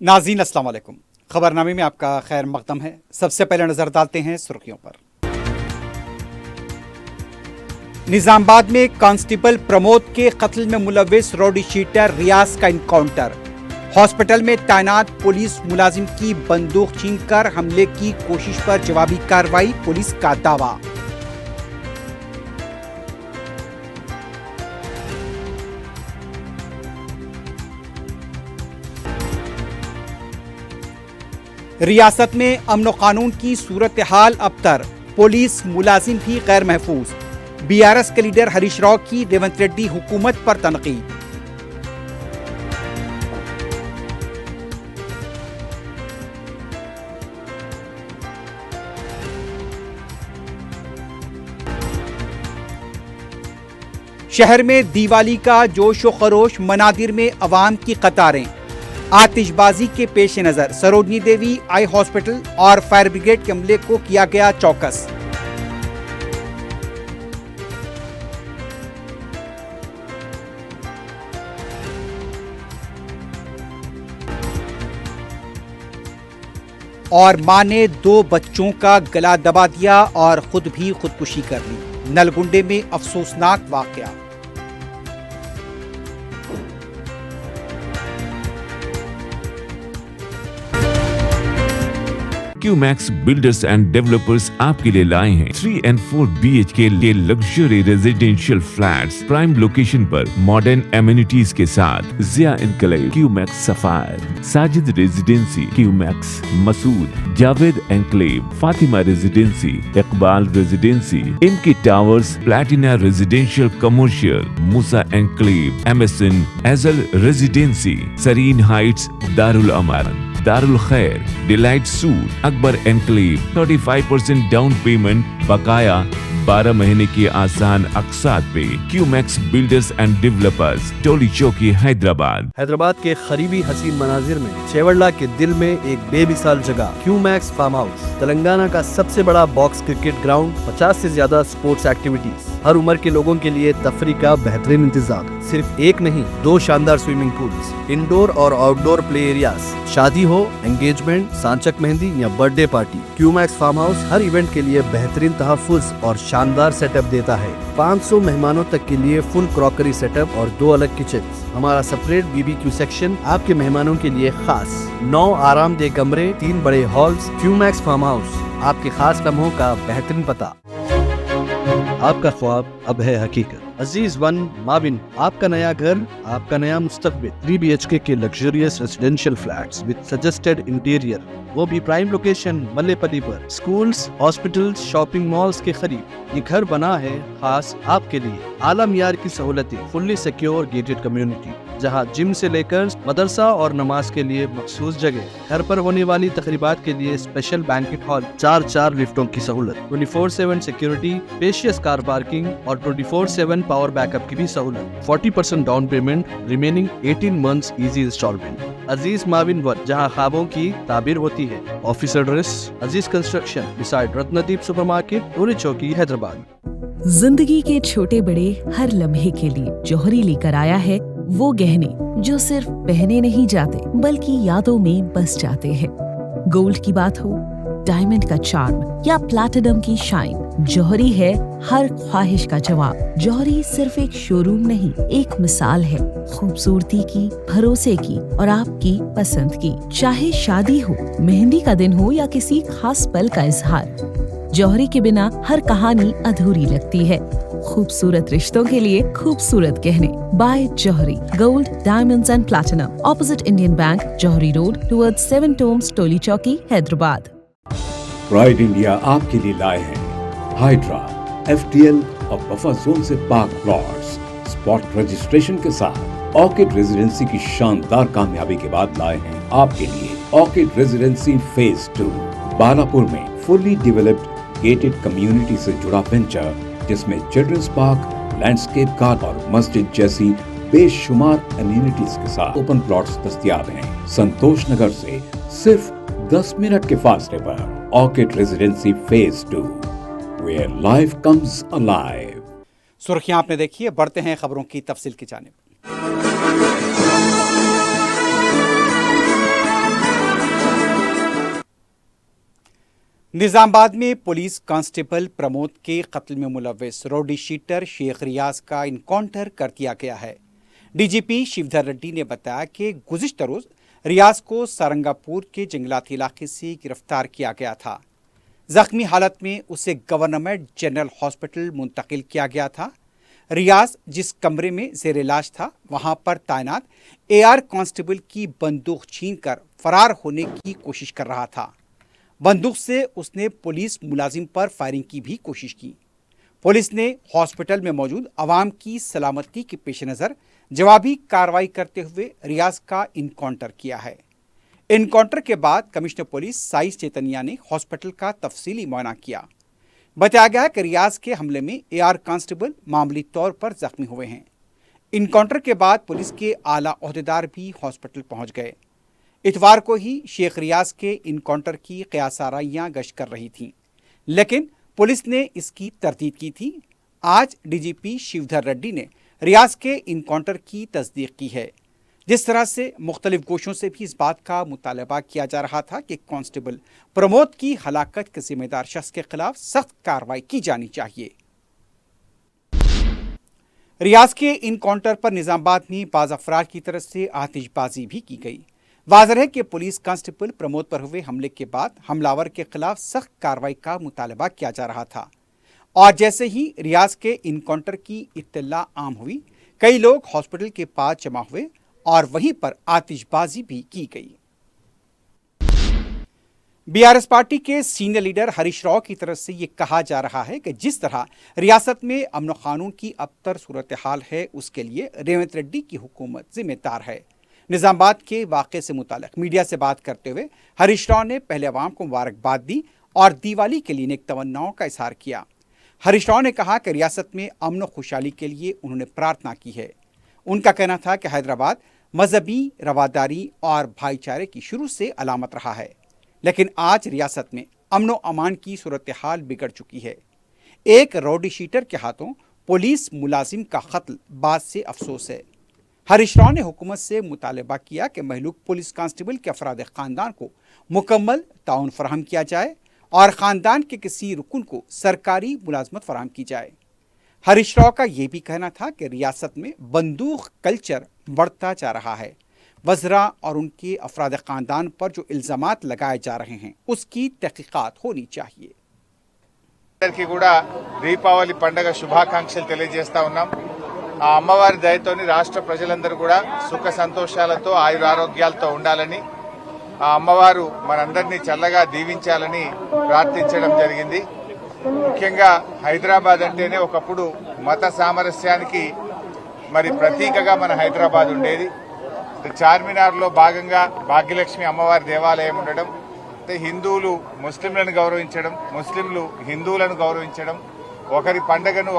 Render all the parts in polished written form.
नाज़रीन अस्सलाम वालेकुम। खबरनामे में आपका खैर मकदम है। सबसे पहले नजर डालते हैं सुर्खियों पर। निजामाबाद में कांस्टेबल प्रमोद के कत्ल में मुलव्विस रॉडी शीटर रियाज का इनकाउंटर। हॉस्पिटल में तैनात पुलिस मुलाजिम की बंदूक छीनकर हमले की कोशिश पर जवाबी कार्रवाई, पुलिस का दावा। रियासत में अमन व कानून की सूरत हाल अबतर, पुलिस मुलाजिम भी गैर महफूज। बीआरएस के लीडर हरीश राव की रेवंत रेड्डी हुकूमत पर तनकीद। शहर में दिवाली का जोश व खरोश, मनादिर में अवाम की कतारें। आतिशबाजी के पेश नजर सरोजनी देवी आई हॉस्पिटल और फायर ब्रिगेड के अमले को किया गया चौकस। और मां ने 2 बच्चों का गला दबा दिया और खुद भी खुदकुशी कर ली। नलगुंडे में अफसोसनाक वाकया। क्यूमैक्स बिल्डर्स एंड डेवलपर्स आपके लिए लाए हैं 3 and 4 BHK के luxury residential flats prime location पर मॉडर्न एमिनिटीज के साथ। Zia enclave, Qmax sapphire, Sajid residency, Qmax Masood, Javed enclave, Fatima residency, Iqbal residency, इमकी towers, platina residential commercial, Musa enclave, MSN एजल residency, Sareen heights, Darul Aman, Darul Khair, delight suite, Akbar enclave, 35% down payment, बकाया 12 महीने की आसान अकसात पे। Qmax builders and developers, Toli Chowki, Hyderabad. Hyderabad के करीबी हसीन मनाजिर में चेवड़ला के दिल में एक बेमिसाल जगह, क्यूमैक्स फार्म हाउस, तेलंगाना का सबसे बड़ा बॉक्स क्रिकेट ग्राउंड, 50 से ज्यादा स्पोर्ट्स एक्टिविटीज, हर उम्र के लोगों के लिए तफरी का बेहतरीन इंतजाम। सिर्फ एक नहीं, 2 शानदार स्विमिंग पूल्स, इंडोर और आउटडोर प्ले एरियाज, शादी हो, एंगेजमेंट, सांचक मेहंदी या birthday party, Qmax farm house हर इवेंट के लिए बेहतरीन तहफ्फुज़ और शानदार सेटअप देता है। 500 मेहमानों तक के लिए फुल क्रॉकरी सेटअप और 2 अलग किचन। हमारा सेपरेट BBQ सेक्शन आपके मेहमानों के लिए खास। 9 आरामदेह कमरे, 3 बड़े हॉल्स। क्यूमैक्स फार्म हाउस, आपके खास लम्हों का बेहतरीन पता। आपका ख्वाब अब है हकीकत। अजीज वन माविन, आपका नया घर, आपका नया मुस्तकबिल। 3 BHK के luxurious residential flats with suggested interior, वो भी प्राइम लोकेशन मल्लेपल्ली पर। स्कूल्स, हॉस्पिटल्स, शॉपिंग मॉल्स के करीब ये घर बना है खास आपके लिए। आला मियार की सहूलतें, फुल्ली सिक्योर गेटेड कम्युनिटी, जहां जिम से लेकर मदरसा और नमाज के लिए मखसूस जगह। घर पर होने वाली तकरीबात के लिए स्पेशल बैंकेट हॉल, 4 लिफ्टों की सहूलत, 24/7 सिक्योरिटी, स्पेशियस कार पार्किंग और 24/7 पावर बैकअप की भी सहूलत। 40% down payment, remaining 18 months easy instalment. Aziz माविन वन, जहां ख्वाबों की ताबीर होती है। Office address Aziz construction beside Ratnadeep supermarket, Toli Chowki, Hyderabad. जिंदगी के छोटे बड़े हर लम्हे के लिए जौहरी लेकर आया है वो गहने जो सिर्फ पहने नहीं जाते बल्कि यादों में बस जाते हैं। गोल्ड की बात हो, डायमंड का चार्म या प्लैटिनम की शाइन, जौहरी है हर ख्वाहिश का जवाब। जौहरी सिर्फ एक शोरूम नहीं, एक मिसाल है खूबसूरती की, भरोसे की और आपकी पसंद की। चाहे शादी हो, मेहंदी का दिन हो या किसी खास पल का इजहार, जौहरी के बिना हर कहानी अधूरी लगती है। खूबसूरत रिश्तों के लिए खूबसूरत गहने by Jauhari, gold, diamonds and platinum, opposite Indian bank, Jauhari road, towards 7 tombs, Toli Chowki, Hyderabad. Pride India आपके लिए लाए हैं हाइड्रा, FTL और बफर जोन से पाक प्लॉट्स, स्पॉट रजिस्ट्रेशन के साथ। ऑर्किड रेजिडेंसी की शानदार कामयाबी के बाद लाए हैं आपके लिए ऑर्किड रेजिडेंसी फेज 2, बालापुर में फुल्ली डेवलप्ड गेटेड कम्युनिटी से जुड़ा वेंचर, जिसमें चिल्ड्रंस पार्क, लैंडस्केप गार्डन और मस्जिद जैसी बेशुमार एमिनिटीज के साथ ओपन प्लॉट्स दस्तयाब हैं। संतोष नगर से सिर्फ 10 मिनट के फासले पर Orchid Residency phase 2, where life comes alive. सुर्खियां आपने देखी है, बढ़ते हैं खबरों की तफसील की जानिब। निजामाबाद में पुलिस कांस्टेबल प्रमोद के कत्ल में मुलव्विस रोडी शीटर शेख रियाज का इनकाउंटर कर दिया गया है। डीजीपी शिवधर रेड्डी ने बताया कि गुज़िश्ता रोज रियाज को सारंगापुर के जंगलात इलाके से गिरफ्तार किया गया था। जख्मी हालत में उसे गवर्नमेंट जनरल हॉस्पिटल मुंतकिल किया गया था। रियाज जिस कमरे में जेर इलाज था वहां पर तैनात एआर कांस्टेबल की बंदूक छीनकर फरार होने की कोशिश कर रहा था। बंदूक से उसने पुलिस मुलाजिम पर फायरिंग की भी कोशिश की। पुलिस ने हॉस्पिटल में मौजूद आवाम की सलामती के पेश नज़र जवाबी कार्रवाई करते हुए रियाज का इनकाउंटर किया है। इनकाउंटर के बाद कमिश्नर पुलिस साइस चैतन्या ने हॉस्पिटल का तफसीली मुआयना किया। बताया गया है कि रियाज के हमले में एआर कांस्टेबल मामूली तौर पर जख्मी हुए हैं। इनकाउंटर के बाद पुलिस के आला ओहदेदार भी हॉस्पिटल पहुंच गए। इतवार को ही शेख रियाज के इनकाउंटर की क़यासाराइयाँ गश्त कर रही थीं, लेकिन पुलिस ने इसकी तरदीद की थी। आज डीजीपी शिवधर रेड्डी ने रियाज के इनकाउंटर की तस्दीक की है। जिस तरह से मुख्तलिफ गोशों से भी इस बात का मुतालबा किया जा रहा था कि कांस्टेबल प्रमोद की हलाकत के जिम्मेदार शख्स के खिलाफ सख्त कार्रवाई की जानी चाहिए। रियाज के इनकाउंटर पर निजामाबाद में बाज़ अफराद की तरफ से आतिशबाजी भी की गई। वाज़ेह है कि पुलिस कांस्टेबल प्रमोद पर हुए हमले के बाद हमलावर के खिलाफ सख्त कार्रवाई का मुतालबा किया जा रहा था और जैसे ही रियाज के इनकाउंटर की इत्तला आम हुई, कई लोग हॉस्पिटल के पास जमा हुए और वहीं पर आतिशबाजी भी की गई। बीआरएस पार्टी के सीनियर लीडर हरीश राव की तरफ से ये कहा जा रहा है कि जिस तरह रियासत में अमन कानून की अबतर सूरत हाल है, उसके लिए रेवंत रेड्डी की हुकूमत जिम्मेदार है। निजामाबाद के वाक़े से मुताल्लिक़ मीडिया से बात करते हुए हरीश राव ने पहले अवाम को मुबारकबाद दी और दिवाली के लिए नेक तमन्नाओं का इजहार किया। हरीश राव ने कहा कि रियासत में अमन खुशहाली के लिए उन्होंने प्रार्थना की है। उनका कहना था कि हैदराबाद मजहबी रवादारी और भाईचारे की शुरू से अलामत रहा है, लेकिन आज रियासत में अमन अमान की सूरत हाल बिगड़ चुकी है। एक रौडी शीटर के हाथों पुलिस मुलाजिम का कत्ल बात से अफसोस है। हरीश राव ने हुकूमत से मुतालबा किया कि महलूक पुलिस कांस्टेबल के अफराद ख़ानदान को मुकम्मल ताउन फराहम किया जाए और ख़ानदान के किसी रुकन को सरकारी मुलाजमत फराहम की जाए। हरीश राव का यह भी कहना था कि रियासत में बंदूक कल्चर बढ़ता जा रहा है। वज़रा और उनके अफराद ख़ानदान पर जो इल्ज़ामात लगाए जा रहे हैं उसकी तहक़ीक़ात होनी चाहिए। అందరికీ కూడా దీపావళి పండుగ శుభాకాంక్షలు తెలియజేస్తా ఉన్నాం। ఆ అమ్మవారి దయతోని రాష్ట్ర ప్రజలందరూ కూడా సుఖ సంతోషాలతో ఆయురారోగ్యాలతో ఉండాలని, ఆ అమ్మవారు మనందరినీ చల్లగా దీవించాలని ప్రార్థించడం జరిగింది। ముఖ్యంగా హైదరాబాద్ అంటేనే ఒకప్పుడు మత సామరస్యానికి మరి ప్రతీకగా మన హైదరాబాద్ ఉండేది। చార్మినార్లో భాగంగా భాగ్యలక్ష్మి అమ్మవారి దేవాలయం ఉండడం, హిందువులు ముస్లింలను గౌరవించడం, ముస్లింలు హిందువులను గౌరవించడం, ఒకరి పండగను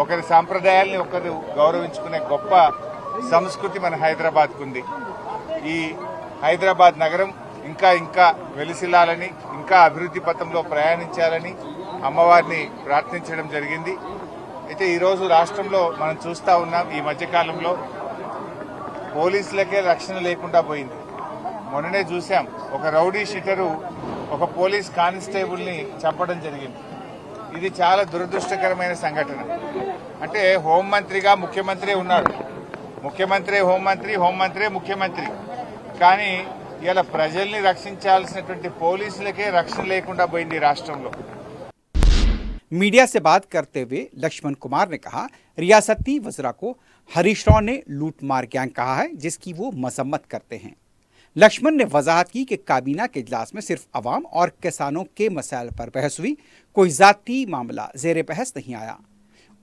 ఒకరి సాంప్రదాయాల్ని ఒకరు గౌరవించుకునే గొప్ప సంస్కృతి మన హైదరాబాద్కు ఉంది। ఈ హైదరాబాద్ నగరం ఇంకా ఇంకా వెలిసిల్లాలని, ఇంకా అభివృద్ధి పథంలో ప్రయాణించాలని అమ్మవారిని ప్రార్థించడం జరిగింది। అయితే ఈరోజు రాష్ట్రంలో మనం చూస్తా ఉన్నాం, ఈ మధ్యకాలంలో పోలీసులకే రక్షణ లేకుండా పోయింది। మొన్ననే చూసాం, ఒక రౌడీ షీటరు ఒక పోలీస్ కానిస్టేబుల్ని చంపడం జరిగింది। ఇది చాలా దురదృష్టకరమైన సంఘటన। అంటే హోంమంత్రిగా ముఖ్యమంత్రి ఉన్నాడు, ముఖ్యమంత్రి హోంమంత్రి, హోంమంత్రి ముఖ్యమంత్రి, కానీ ఇలా ప్రజల్ని రక్షించాల్సినటువంటి పోలీసులకే రక్షణ లేకుండా పోయింది రాష్ట్రంలో। मीडिया से बात करते हुए लक्ष्मण कुमार ने कहा, रियासती वज़रा को हरीश राव ने लूट मार गैंग कहा है जिसकी वो मजम्मत करते हैं। लक्ष्मण ने वजाहत की कि काबीना के इजलास में सिर्फ अवाम और किसानों के मसाइल पर बहस हुई, कोई ज़ाती मामला ज़ेर बहस नहीं आया।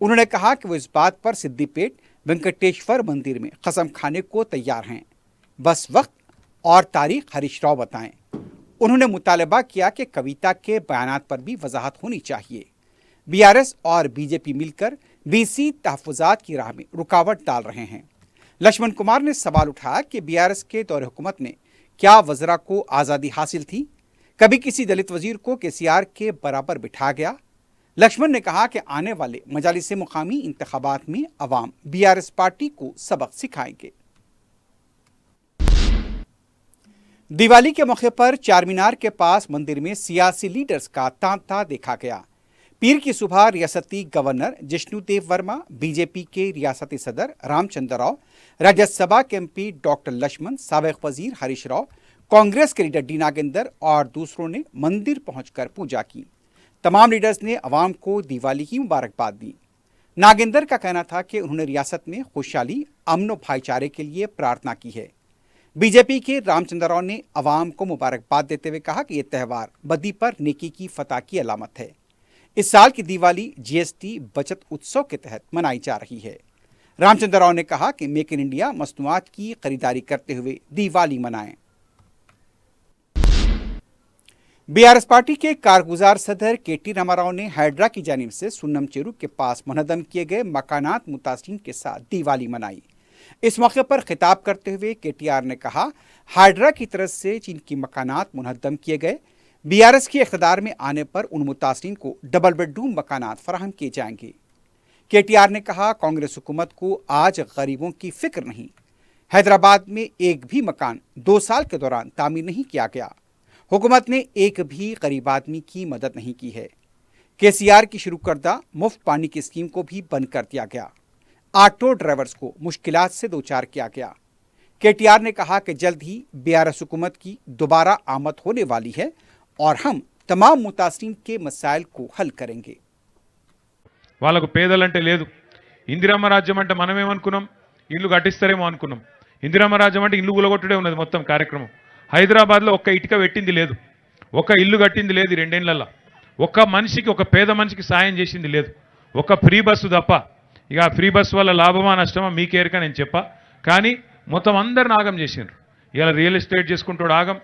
उन्होंने कहा कि वो इस बात पर सिद्दीपेट वेंकटेश्वर मंदिर में कसम खाने को तैयार हैं, बस वक्त और तारीख हरीश राव बताएं। उन्होंने मुतालबा किया कि कविता के बयानात पर भी वजाहत होनी चाहिए। बीआरएस और बीजेपी मिलकर बीसी तहफ़्फ़ुज़ात की राह में रुकावट डाल रहे हैं। लक्ष्मण कुमार ने सवाल उठाया कि बीआरएस के दौरे हुकूमत में क्या वज़रा को आज़ादी हासिल थी? कभी किसी दलित वज़ीर को केसीआर के बराबर बिठा गया? लक्ष्मण ने कहा कि आने वाले मजालिस मुकामी इंतखाबात में अवाम बीआरएस पार्टी को सबक सिखाएंगे। दिवाली के मौके पर चार मीनार के पास मंदिर में सियासी लीडर्स का तांता देखा गया। पीर की सुबह रियासती गवर्नर जिष्णुदेव वर्मा, बीजेपी के रियासती सदर रामचंद्र राव, राज्यसभा के एमपी डॉक्टर लक्ष्मण, साबिक वजीर हरीश राव, कांग्रेस के लीडर डी नागेंद्र और दूसरों ने मंदिर पहुंचकर पूजा की। तमाम लीडर्स ने अवाम को दिवाली की मुबारकबाद दी। नागेंद्र का कहना था कि उन्होंने रियासत में खुशहाली, अमन और भाईचारे के लिए प्रार्थना की है। बीजेपी के रामचंद्र राव ने अवाम को मुबारकबाद देते हुए कहा कि यह त्यौहार बदी पर नेकी की फतह की अलामत है। इस साल की दिवाली जीएसटी बचत उत्सव के तहत मनाई जा रही है। रामचंद्र राव ने कहा कि मेक इन इंडिया मसनूआत की खरीदारी करते हुए दिवाली मनाएं। बीआरएस पार्टी के कारगुजार सदर केटी रामाराव ने हाइड्रा की जानिब से सुन्नम चेरू के पास मुनद्दम किए गए मकानात मुतासिरीन के साथ दिवाली मनाई। इस मौके पर खिताब करते हुए केटीआर ने कहा, हाइड्रा की तरफ से जिनकी मकानात मुनद्दम किए गए, बीआरएस के इख्तियार में आने पर उन मुतासिरीन को डबल बेडरूम मकानात फराहम किए जाएंगे। केटीआर ने कहा, कांग्रेस हुकूमत को आज गरीबों की फिक्र नहीं। हैदराबाद में एक भी मकान 2 साल के दौरान तामीर नहीं किया गया। हुकूमत ने एक भी गरीब आदमी की मदद नहीं की है। केसीआर की शुरू करदा मुफ्त पानी की स्कीम को भी बंद कर दिया गया। ऑटो ड्राइवर्स को मुश्किलात से दो चार किया गया। केटीआर ने कहा कि जल्द ही बीआरएस हुकूमत की दोबारा आमद होने वाली है और हम तमाम मुतासिरीन के मसाइल को हल करेंगे। వాళ్ళకు పేదలంటే లేదు. ఇందిరమ్మ రాజ్యం అంటే మనమేమనుకున్నాం, ఇల్లు కట్టిస్తారేమో అనుకున్నాం. ఇందిరమ్మ రాజ్యం అంటే ఇల్లు గులగొట్టుడే ఉన్నది మొత్తం కార్యక్రమం. హైదరాబాద్లో ఒక్క ఇటుక పెట్టింది లేదు, ఒక్క ఇల్లు కట్టింది లేదు 2 ఏళ్లలో. ఒక్క మనిషికి, ఒక పేద మనిషికి సాయం చేసింది లేదు. ఒక ఫ్రీ బస్సు తప్ప. ఇక ఆ ఫ్రీ బస్సు వల్ల లాభమా నష్టమా మీకేరక నేను చెప్పా. కానీ మొత్తం అందరిని ఆగం చేసిండ్రు. ఇలా రియల్ ఎస్టేట్ చేసుకుంటూ ఆగం,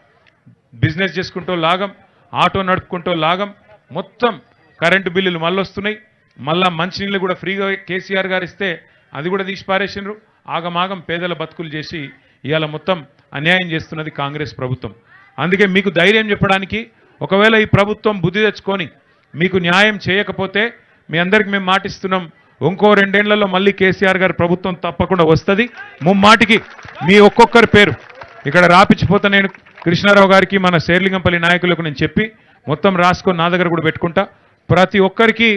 బిజినెస్ చేసుకుంటూ లాగం, ఆటో నడుపుకుంటూ లాగం, మొత్తం కరెంటు బిల్లులు మళ్ళీ వస్తున్నాయి. మళ్ళా మంచినీళ్ళు కూడా ఫ్రీగా కేసీఆర్ గారు ఇస్తే అది కూడా తీసి పారేసిండ్రు. ఆగమాగం పేదల బతుకులు చేసి ఇవాళ మొత్తం అన్యాయం చేస్తున్నది కాంగ్రెస్ ప్రభుత్వం. అందుకే మీకు ధైర్యం చెప్పడానికి, ఒకవేళ ఈ ప్రభుత్వం బుద్ధి తెచ్చుకొని మీకు న్యాయం చేయకపోతే మీ అందరికి మేము మాటిస్తున్నాం, ఇంకో 2 ఏళ్లలో మళ్ళీ కేసీఆర్ గారి ప్రభుత్వం తప్పకుండా వస్తుంది. ముమ్మాటికి మీ ఒక్కొక్కరి పేరు ఇక్కడ రాపిచ్చిపోతా. నేను కృష్ణారావు గారికి, మన శేర్లింగంపల్లి నాయకులకు నేను చెప్పి మొత్తం రాసుకొని నా దగ్గర కూడా పెట్టుకుంటా. ప్రతి ఒక్కరికి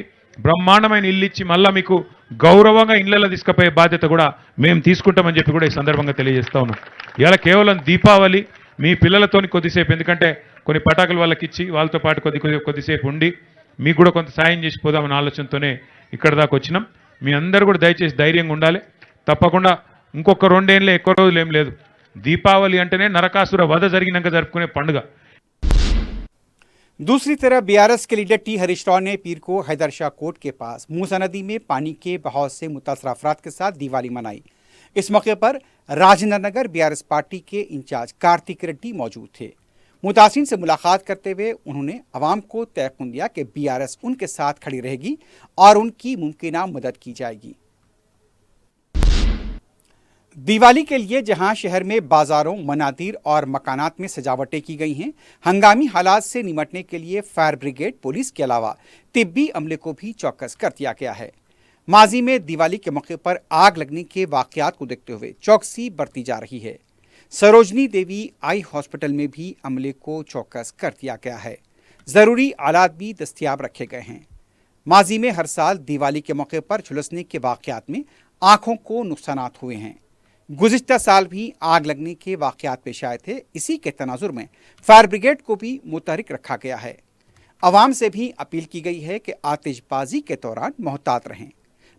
బ్రహ్మాండమైన ఇల్లు ఇచ్చి మళ్ళీ మీకు గౌరవంగా ఇళ్లలో తీసుకుపోయే బాధ్యత కూడా మేము తీసుకుంటామని చెప్పి కూడా ఈ సందర్భంగా తెలియజేస్తా ఉన్నాం. ఇలా కేవలం దీపావళి మీ పిల్లలతోని కొద్దిసేపు, ఎందుకంటే కొన్ని పటాకులు వాళ్ళకి ఇచ్చి వాళ్ళతో పాటు కొద్దిసేపు ఉండి మీకు కూడా కొంత సాయం చేసి పోదామన్న ఆలోచనతోనే ఇక్కడ దాకా వచ్చినాం. మీ అందరూ కూడా దయచేసి ధైర్యంగా ఉండాలి. తప్పకుండా ఇంకొక 2 ఏళ్ళే, ఎక్కువ రోజులు ఏం లేదు. దీపావళి అంటేనే నరకాసుర వధ జరిగినాక జరుపుకునే పండుగ. दूसरी तरफ बीआरएस के लीडर टी हरीश राव ने पीर को हैदर शाह कोट के पास मूसा नदी में पानी के बहाव से मुतासर अफराद के साथ दिवाली मनाई। इस मौके पर राजेंद्र नगर बीआरएस पार्टी के इंचार्ज कार्तिक रेड्डी मौजूद थे। मुतासिरीन से मुलाकात करते हुए उन्होंने अवाम को तयक़ुन दिया कि बीआरएस उनके साथ खड़ी रहेगी और उनकी मुमकिना मदद की जाएगी। दिवाली के लिए जहां शहर में बाजारों, मनादिर और मकानात में सजावटें की गई हैं, हंगामी हालात से निपटने के लिए फायर ब्रिगेड, पुलिस के अलावा तिब्बी अमले को भी चौकस कर दिया गया है। माजी में दिवाली के मौके पर आग लगने के वाक़यात को देखते हुए चौकसी बरती जा रही है। सरोजनी देवी आई हॉस्पिटल में भी अमले को चौकस कर दिया गया है। ज़रूरी आलात भी दस्तियाब रखे गए हैं। माजी में हर साल दिवाली के मौके पर झुलसने के वाक़यात में आँखों को नुकसानात हुए हैं। गुज़िश्ता साल भी आग लगने के वाक़यात पेश आए थे। इसी के तनाजुर में फायर ब्रिगेड को भी मुतहरिक रखा गया है। आवाम से भी अपील की गई है कि आतिशबाजी के दौरान मोहतात रहें,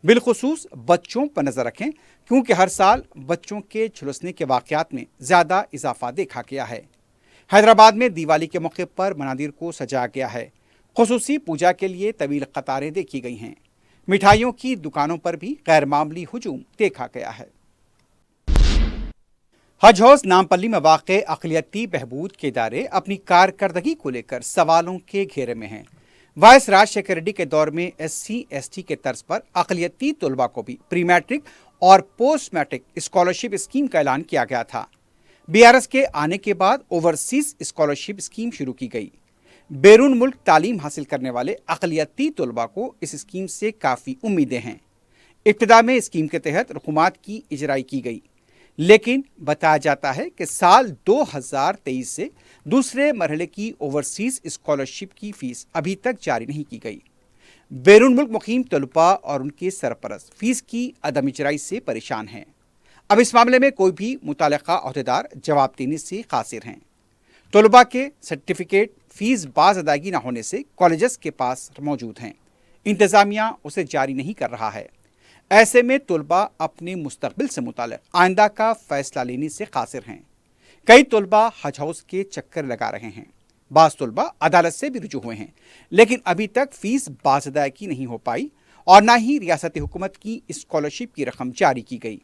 बिलखुसूस बच्चों पर नज़र रखें, क्योंकि हर साल बच्चों के झुलसने के वाक़यात में ज़्यादा इजाफा देखा गया है। हैदराबाद में दिवाली के मौके पर मनादिर को सजाया गया है। खुसूसी पूजा के लिए तवील कतारें देखी गई हैं। मिठाइयों की दुकानों पर भी गैर मामूली हुजूम देखा गया है। हज हाउस नामपल्ली में वाक़े अक़लियती बहबूद के इदारे अपनी कारकर्दगी को लेकर सवालों के घेरे में हैं। वाइस राजशेखर रेड्डी के दौर में SC/ST के तर्ज पर अक़लियती तलबा को भी प्री मैट्रिक और पोस्ट मैट्रिक स्कॉलरशिप स्कीम का ऐलान किया गया था। बीआरएस के आने के बाद ओवरसीज स्कॉलरशिप स्कीम शुरू की गई। बैरून मुल्क तालीम हासिल करने वाले अक़लियती तलबा को इस स्कीम से काफ़ी उम्मीदें हैं। इब्तिदा में स्कीम के तहत रकूमात की इजराई की गई, लेकिन बताया जाता है कि साल 2023 से दूसरे मरहले की ओवरसीज स्कॉलरशिप की फीस अभी तक जारी नहीं की गई। बैरून मुल्क मुकीम तलबा और उनके सरपरस्त फीस की अदम इजराई से परेशान हैं। अब इस मामले में कोई भी मुतल्लिका अहदेदार जवाब देने से कासिर हैं। तलबा के सर्टिफिकेट फीस बाज अदायगी न होने से कॉलेजेस के पास मौजूद हैं, इंतज़ामिया उसे जारी नहीं कर रहा है। ऐसे में तलबा अपने मुस्तकबिल से मुताल्लिक आइंदा का फैसला लेने से कासिर हैं। कई तलबा हज हाउस के चक्कर लगा रहे हैं, बाज़ तलबा अदालत से भी रुजू हुए हैं, लेकिन अभी तक फीस बाज अदायगी नहीं हो पाई और न ही रियासती हुकूमत की स्कॉलरशिप की रकम जारी की गई।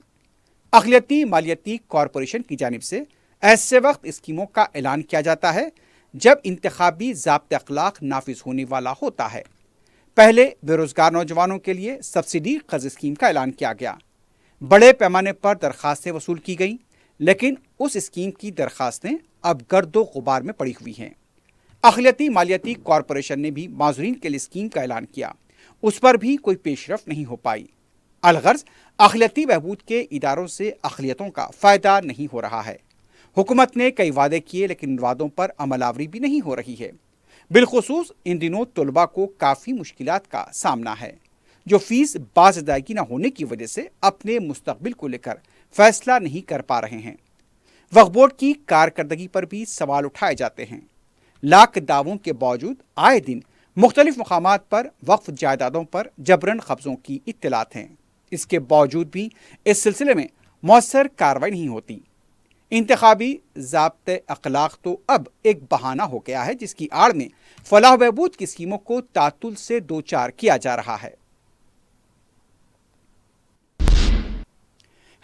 अक़लियती मालियती कॉरपोरेशन की जानिब से ऐसे वक्त स्कीमों का ऐलान किया जाता है जब इंतखाबी ज़ाब्ते अखलाक नाफिज होने वाला होता है। पहले बेरोजगार नौजवानों के लिए सब्सिडी कर्ज स्कीम का ऐलान किया गया। बड़े पैमाने पर दरखास्तें वसूल की गईं, लेकिन उस स्कीम की दरखास्तें अब गर्दो गुबार में पड़ी हुई हैं। अक़लियती मालियती कॉरपोरेशन ने भी माजूरीन के लिए स्कीम का ऐलान किया, उस पर भी कोई पेशरफ नहीं हो पाई। अलगर्ज अक़लियती बहबूद के इदारों से अक़लियतों का फ़ायदा नहीं हो रहा है। हुकूमत ने कई वादे किए, लेकिन इन वादों पर अमलावरी भी नहीं हो रही है। बिलखुसूस इन दिनों तलबा को काफ़ी मुश्किलात का सामना है, जो फीस बाज अदायगी न होने की वजह से अपने मुस्तकबिल को लेकर फैसला नहीं कर पा रहे हैं। वक्फ बोर्ड की कारकर्दगी पर भी सवाल उठाए जाते हैं। लाख दावों के बावजूद आए दिन मुख्तलिफ मकामात पर वक्फ जायदादों पर जबरन कब्जों की इत्तलात हैं। इसके बावजूद भी इस सिलसिले में मौसर कार्रवाई नहीं होती। इंतखाबी ज़ाब्ते अखलाक तो अब एक बहाना हो गया है, जिसकी आड़ में फलाह बहबूद की स्कीमों को तातुल से दो चार किया जा रहा है।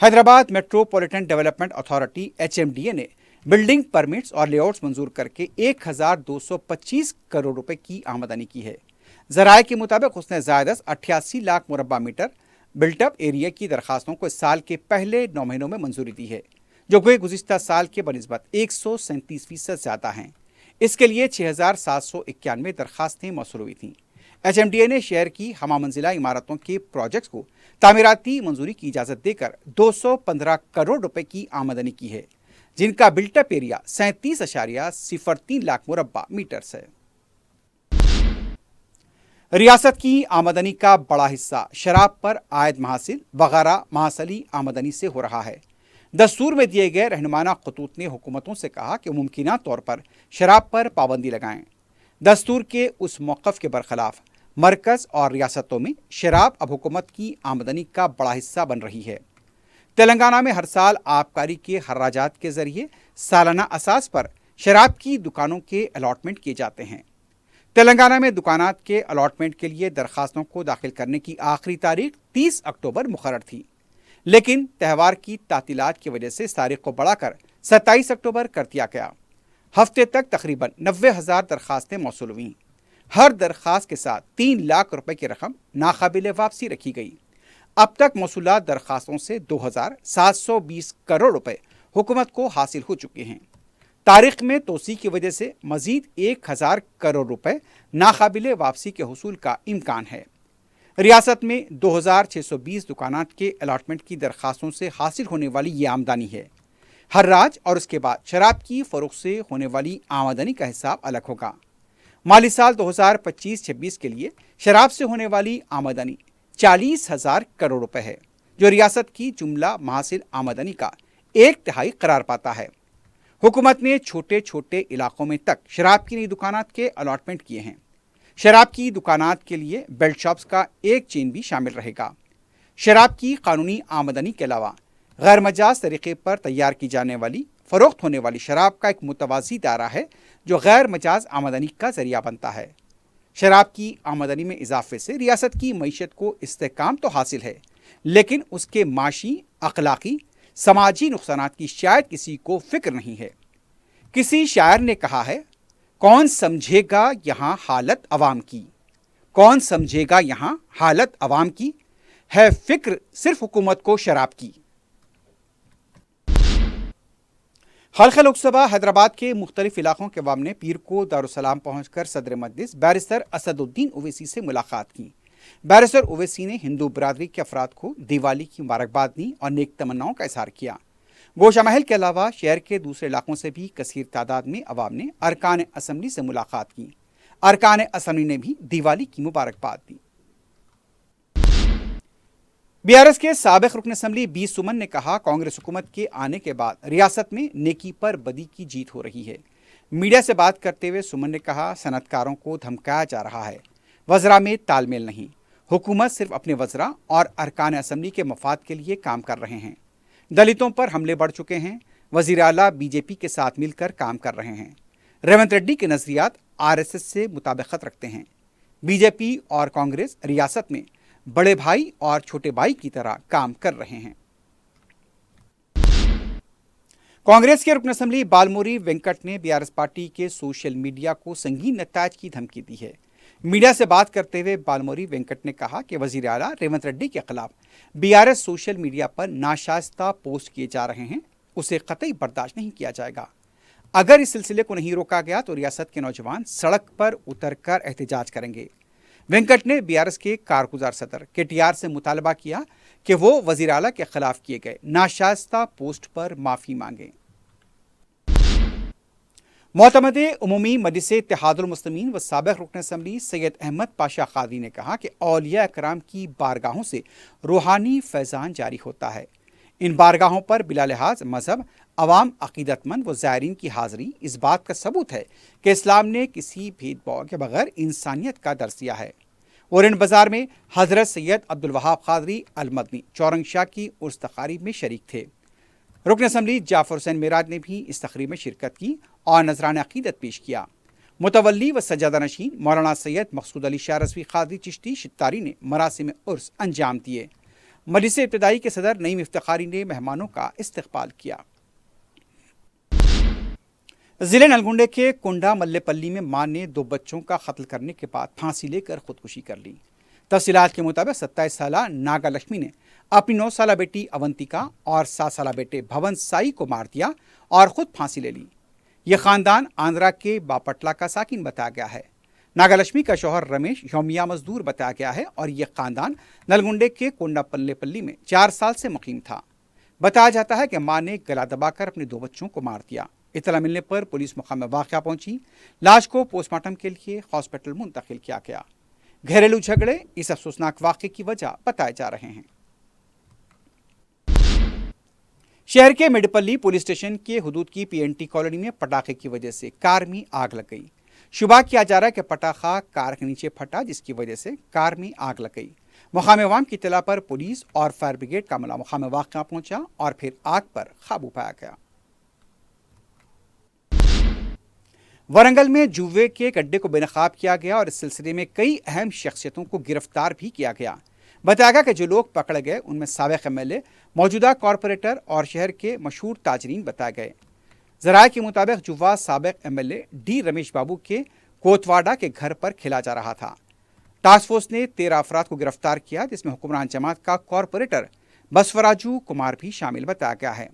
Hyderabad metropolitan development authority HMDA ने बिल्डिंग परमिट्स और लेआउट्स मंजूर करके 1225 करोड़ रुपए की आमदनी की है। ज़राए के मुताबिक उसने ज़ायदस 88 लाख मुरब्बा मीटर बिल्टअप एरिया की दरखास्तों को इस साल के पहले 9 महीनों में मंजूरी दी है, जो कि गुज़िश्ता साल के बनिस्बत 137% ज़्यादा हैं। इसके लिए 6791 दरखास्तें मौसूल हुई थीं। HMDA ने शहर की हमा मंजिला इमारतों के प्रोजेक्ट्स को तामीराती मंजूरी की इजाज़त देकर 215 करोड़ रुपए की आमदनी की है, जिनका बिल्टअप एरिया 37.03 लाख मुरब्बा मीटर्स है। रियासत की आमदनी का बड़ा हिस्सा शराब पर आयद महासिल वगैरह महासली आमदनी से हो रहा है। दस्तूर में दिए गए रहनुमाना खतूत ने हुकूमतों से कहा कि मुमकिना तौर पर शराब पर पाबंदी लगाएं। दस्तूर के उस मौक़िफ़ के बरखिलाफ मरकज़ और रियासतों में शराब अब हुकूमत की आमदनी का बड़ा हिस्सा बन रही है। तेलंगाना में हर साल आबकारी के खर्राजात के ज़रिए सालाना असास पर शराब की दुकानों के अलॉटमेंट किए जाते हैं। तेलंगाना में दुकानात के अलॉटमेंट के लिए दरखास्तों को दाखिल करने की आखिरी तारीख 30 अक्टूबर मुकर्रर थी, लेकिन त्यौहार की तातीलात की वजह से इस तारीख को बढ़ाकर 27 अक्टूबर कर दिया गया। हफ्ते तक तकरीबन 90,000 दरखास्तें मौसूल हुईं। हर दरखास्त के साथ 3 लाख रुपए की रकम नाकाबिले वापसी रखी गई। अब तक मौसूलात दरखास्तों से 2,720 करोड़ रुपए हुकूमत को हासिल हो चुके हैं। तारीख में तोसी की वजह से मजीद 1,000 करोड़ रुपए नाकाबिले वापसी के हुसूल का इम्कान है। रियासत में 2,620 दुकानात के अलॉटमेंट की दरखास्तों से हासिल होने वाली ये आमदनी है। हर राज्य और उसके बाद शराब की फ़रोख्त से होने वाली आमदनी का हिसाब अलग होगा। माली साल 2025-26 के लिए शराब से होने वाली आमदनी 40,000 करोड़ रुपए है, जो रियासत की जुमला महासिल आमदनी का 1/3 करार पाता है। हुकूमत ने छोटे छोटे इलाकों में तक शराब की नई दुकानात के अलॉटमेंट किए हैं। शराब की दुकानात के लिए बेल्ट शॉप्स का एक चेन भी शामिल रहेगा। शराब की कानूनी आमदनी के अलावा गैर मजाज तरीके पर तैयार की जाने वाली फ़रोख्त होने वाली शराब का एक मुतवाज़ी दायरा है, जो गैर मजाज आमदनी का ज़रिया बनता है। शराब की आमदनी में इजाफे से रियासत की मईशत को इस्तेहकाम तो हासिल है, लेकिन उसके माशी, अखलाकी, समाजी नुकसानात की शायद किसी को फिक्र नहीं है। किसी शायर ने कहा है, कौन समझेगा यहाँ हालत अवाम की, कौन समझेगा यहाँ हालत अवाम की, है फिक्र सिर्फ हुकूमत को शराब की। हल्का लोकसभा हैदराबाद के मुख्तलिफ इलाकों के अवाम ने पीर को दारुसलाम पहुंचकर सदर मजलिस बैरिस्टर असदुद्दीन ओवैसी से मुलाकात की। बैरिस्टर ओवैसी ने हिंदू बरादरी के अफराद को दिवाली की मुबारकबाद दी और नेक तमन्नाओं का इजहार किया। गोशा महल के अलावा शहर के दूसरे इलाकों से भी कसीर तादाद में अवाम ने अरकान असम्बली से मुलाकात की। अरकान असम्बली ने भी दिवाली की मुबारकबाद दी। बीआरएस के साबिक रुकन असम्बली बी सुमन ने कहा, कांग्रेस हुकूमत के आने के बाद रियासत में नेकी पर बदी की जीत हो रही है। मीडिया से बात करते हुए सुमन ने कहा, सनतकारों को धमकाया जा रहा है, वज़रा में तालमेल नहीं। हुकूमत सिर्फ अपने वज़रा और अरकान असम्बली के मफाद के लिए काम कर रहे हैं। दलितों पर हमले बढ़ चुके हैं। वज़ीर आला बीजेपी के साथ मिलकर काम कर रहे हैं। रेवंत रेड्डी के नज़रियात आरएसएस से मुताबिकत रखते हैं। बीजेपी और कांग्रेस रियासत में बड़े भाई और छोटे भाई की तरह काम कर रहे हैं। कांग्रेस के रुकन असम्बली बालमोरी वेंकट ने बीआरएस पार्टी के सोशल मीडिया को संगीन नतायज की धमकी दी है। मीडिया से बात करते हुए बालमोरी वेंकट ने कहा कि वज़ीर आला रेवंत रेड्डी के खिलाफ बीआरएस सोशल मीडिया पर नाशाइस्ता पोस्ट किए जा रहे हैं, उसे कतई बर्दाश्त नहीं किया जाएगा। अगर इस सिलसिले को नहीं रोका गया तो रियासत के नौजवान सड़क पर उतरकर एहतजाज करेंगे। वेंकट ने बीआरएस के कारगुजार सदर केटीआर से मुतालबा किया कि वो वज़ीर आला के खिलाफ किए गए नाशाइस्ता पोस्ट पर माफ़ी मांगें। मोतमदे उमूमी मजलिस इत्तेहादुल मुस्लिमीन व साबिक़ रुकन असम्बली सैयद अहमद पाशा क़ादरी ने कहा कि औलिया इकराम की बारगाहों से रूहानी फैज़ान जारी होता है। इन बारगाहों पर बिला लिहाज मजहब, अवाम, अक़ीदतमंद व ज़ायरीन की हाज़री इस बात का सबूत है कि इस्लाम ने किसी भेदभाव के बगैर इंसानियत का दर्स दिया है। ओरेंज बाज़ार में हज़रत सैयद अब्दुल वहाब क़ादरी अल मदनी चौरंगशाह की उर्स तक़ारीब में शरीक थे। रुकन असम्बली जाफ़र हुसैन मेराज ने भी इस तक़रीब में शिरकत की और नजरान अक़ीदत पेश किया। मुतवल्ली व सज्जादा नशीन मौलाना सैयद मकसूद अली शाह रज़वी क़ादरी चिश्ती शित्तारी ने मरासिम उर्स अंजाम दिए। मजलिस इब्तिदाई के सदर नईम इफ्तिखारी ने मेहमानों का इस्तक़बाल किया। ज़िले नलगुंडे के कुंडा मल्लेपल्ली में मां ने 2 बच्चों का कत्ल करने के बाद फांसी लेकर खुदकुशी कर ली। तफसीलात के मुताबिक 27 साला नागा लक्ष्मी ने अपनी 9 साला बेटी अवंतिका और 7 साला बेटे भवन साई को मार दिया और खुद फांसी ले ली। यह खानदान आंध्रा के बापटला का साकिन बताया गया है। नागालक्ष्मी का शौहर रमेश यौमिया मजदूर बताया गया है और यह खानदान नलगुंडे के कोंडा मल्लेपल्ली में 4 साल से मुकीम था। बताया जाता है कि मां ने गला दबाकर अपने 2 बच्चों को मार दिया। इतला मिलने पर पुलिस मकाम वाक़या पहुंची। लाश को पोस्टमार्टम के लिए हॉस्पिटल मुंतकिल किया गया। घरेलू झगड़े इस अफसोसनाक वाक़े की वजह बताए जा रहे हैं। शहर के मेडपल्ली पुलिस स्टेशन के हुदूद की पीएनटी कॉलोनी में पटाखे की वजह से कार में आग लग गई। शुबा किया जा रहा है कि पटाखा कार के नीचे फटा, जिसकी वजह से कार में आग लग गई। मुकाम अवाम की इत्तला पर पुलिस और फायर ब्रिगेड का अमला मुकाम वाक़या पहुंचा और फिर आग पर काबू पाया गया। वरंगल में जुए के गड्ढे को बेनकाब किया गया और इस सिलसिले में कई अहम शख्सियतों को गिरफ्तार भी किया गया। बताया गया कि जो लोग पकड़े गए उनमें साबिक़ एमएलए, मौजूदा कॉरपोरेटर और शहर के मशहूर ताजरीन बताए गए। ज़राए के मुताबिक जुआ साबिक़ एमएलए डी रमेश बाबू के कोतवाड़ा के घर पर खेला जा रहा था। टास्क फोर्स ने 13 अफराद को गिरफ्तार किया, जिसमें हुक्मरान जमात का कॉरपोरेटर बसवराजू कुमार भी शामिल बताया गया है।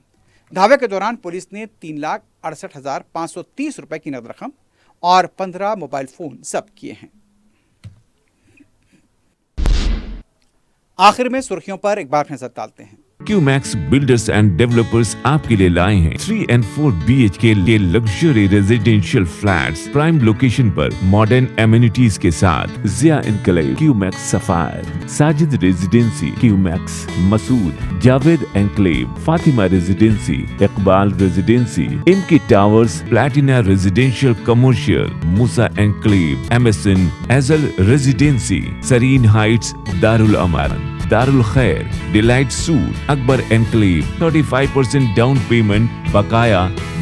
धावे के दौरान पुलिस ने 3,68,530 रुपए की नकद रकम और 15 मोबाइल फोन जब्त किए हैं। आखिर में सुर्खियों पर एक बार नजर डालते हैं। क्यूमैक्स बिल्डर्स एंड डेवलपर्स आपके लिए लाए हैं 3 and 4 BHK के luxury residential flats prime location पर मॉडर्न एमिनिटीज के साथ। Zia enclave, Qmax sapphire, Sajid residency, Qmax Masood, Javed enclave, Fatima residency, Iqbal residency, इनकी towers, platina residential commercial, Musa enclave, MSN एजल residency, Sareen heights, Darul Aman, Darul Khair, delight suite, Akbar enclave, 35% down payment, बकाया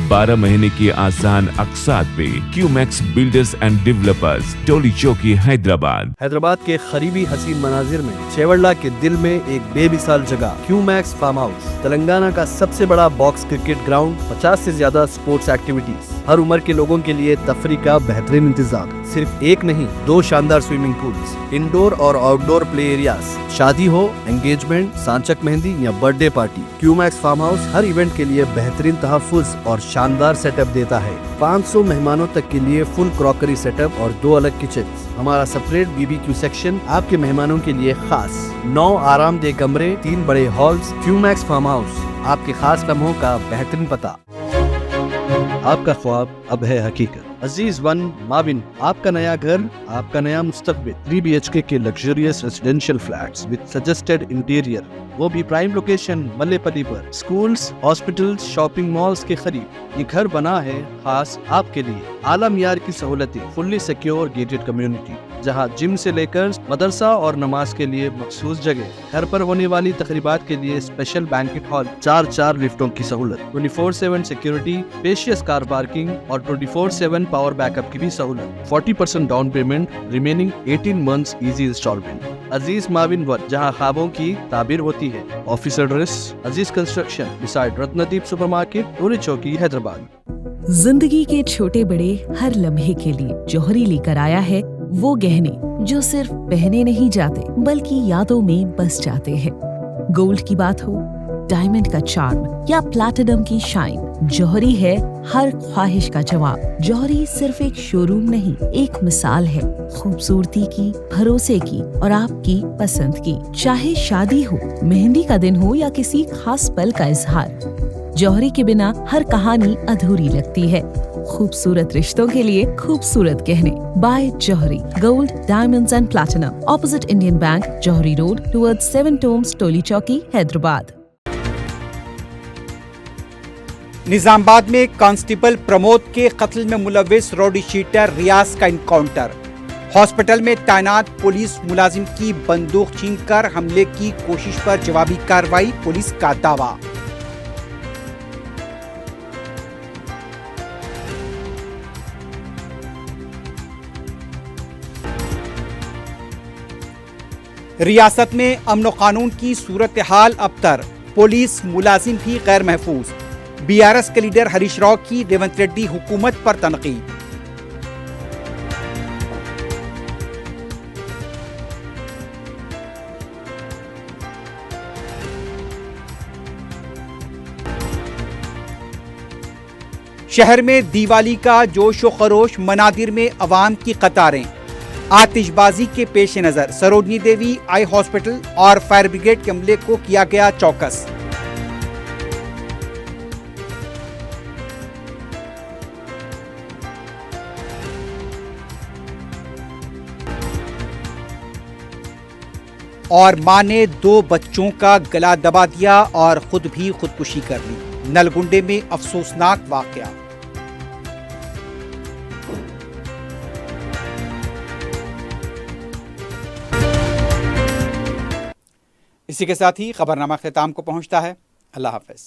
12 महीने की आसान अक़सात पे। Qmax builders and developers, Toli Chowki, Hyderabad. Hyderabad के करीबी हसीन मनाजिर में चेवड़ला के दिल में एक बेमिसाल जगह क्यूमैक्स फार्म हाउस, तेलंगाना का सबसे बड़ा बॉक्स क्रिकेट ग्राउंड, 50 से ज्यादा स्पोर्ट्स एक्टिविटीज, हर उम्र के लोगों के लिए तफरी का बेहतरीन इंतजाम। सिर्फ एक नहीं, 2 शानदार स्विमिंग पूल्स, इंडोर और आउटडोर प्ले एरियाज। शादी हो, एंगेजमेंट, सांचक मेहंदी या birthday party, Qmax farm house हर इवेंट के लिए बेहतरीन तहफ्फुज़ और शानदार सेटअप देता है। 500 मेहमानों तक के लिए फुल क्रॉकरी सेटअप और 2 अलग किचन। हमारा सेपरेट BBQ सेक्शन आपके मेहमानों के लिए खास। 9 आरामदेह कमरे, 3 बड़े हॉल्स। क्यूमैक्स फार्म हाउस, आपके खास लम्हों का बेहतरीन पता। आपका ख्वाब अब है हकीकत। अजीज वन माविन, आपका नया घर, आपका नया मुस्तकबिल। 3 BHK के luxurious residential flats with suggested interior, वो भी प्राइम लोकेशन मल्लेपल्ली पर। स्कूल्स, हॉस्पिटल्स, शॉपिंग मॉल्स के करीब ये घर बना है खास आपके लिए। आला मियार की सहूलतें, फुल्ली सिक्योर गेटेड कम्युनिटी जहां जिम से लेकर मदरसा और नमाज के लिए मखसूस जगह। घर पर होने वाली तकरीबात के लिए स्पेशल बैंकेट हॉल, 4 लिफ्टों की सहूलत, 24/7 सिक्योरिटी, स्पेशियस कार पार्किंग और 24/7 पावर बैकअप की भी सहूलत। 40% down payment, remaining 18 months easy instalment. Aziz माविन वन, जहां ख्वाबों की ताबीर होती है। Office address Aziz construction beside Ratnadeep supermarket, Toli Chowki, Hyderabad. जिंदगी के छोटे बड़े हर लम्हे के लिए जौहरी लेकर आया है वो गहने जो सिर्फ पहने नहीं जाते बल्कि यादों में बस जाते हैं। गोल्ड की बात हो, डायमंड का चार्म या प्लैटिनम की शाइन, जौहरी है हर ख्वाहिश का जवाब। जौहरी सिर्फ एक शोरूम नहीं, एक मिसाल है खूबसूरती की, भरोसे की और आपकी पसंद की। चाहे शादी हो, मेहंदी का दिन हो या किसी खास पल का इजहार, जौहरी के बिना हर कहानी अधूरी लगती है। खूबसूरत रिश्तों के लिए खूबसूरत गहने by Jauhari. Gold, diamonds and platinum, opposite Indian bank, Jauhari road, towards 7 tombs, Toli Chowki, Hyderabad. Nizamabad में कांस्टेबल प्रमोद के कत्ल में मुलव्विस रॉडी शीटर रियाज का इनकाउंटर। हॉस्पिटल में तैनात पुलिस मुलाजिम की बंदूक छीनकर हमले की कोशिश पर जवाबी कार्रवाई, पुलिस का दावा। रियासत में अमन व कानून की सूरत हाल अबतर, पुलिस मुलाजिम भी गैर महफूज। BRS के लीडर हरीश राव की रेवंत रेड्डी हुकूमत पर तनकीद। शहर में दिवाली का जोश व खरोश, मनादिर में अवाम की कतारें। आतिशबाजी के पेश नजर सरोजनी देवी आई हॉस्पिटल और फायर ब्रिगेड के अमले को किया गया चौकस। और मां ने 2 बच्चों का गला दबा दिया और खुद भी खुदकुशी कर ली। नलगुंडे में अफसोसनाक वाकया। इसी के साथ ही खबरनामा ख़िताम को पहुंचता है। अल्लाह हाफ़िज़।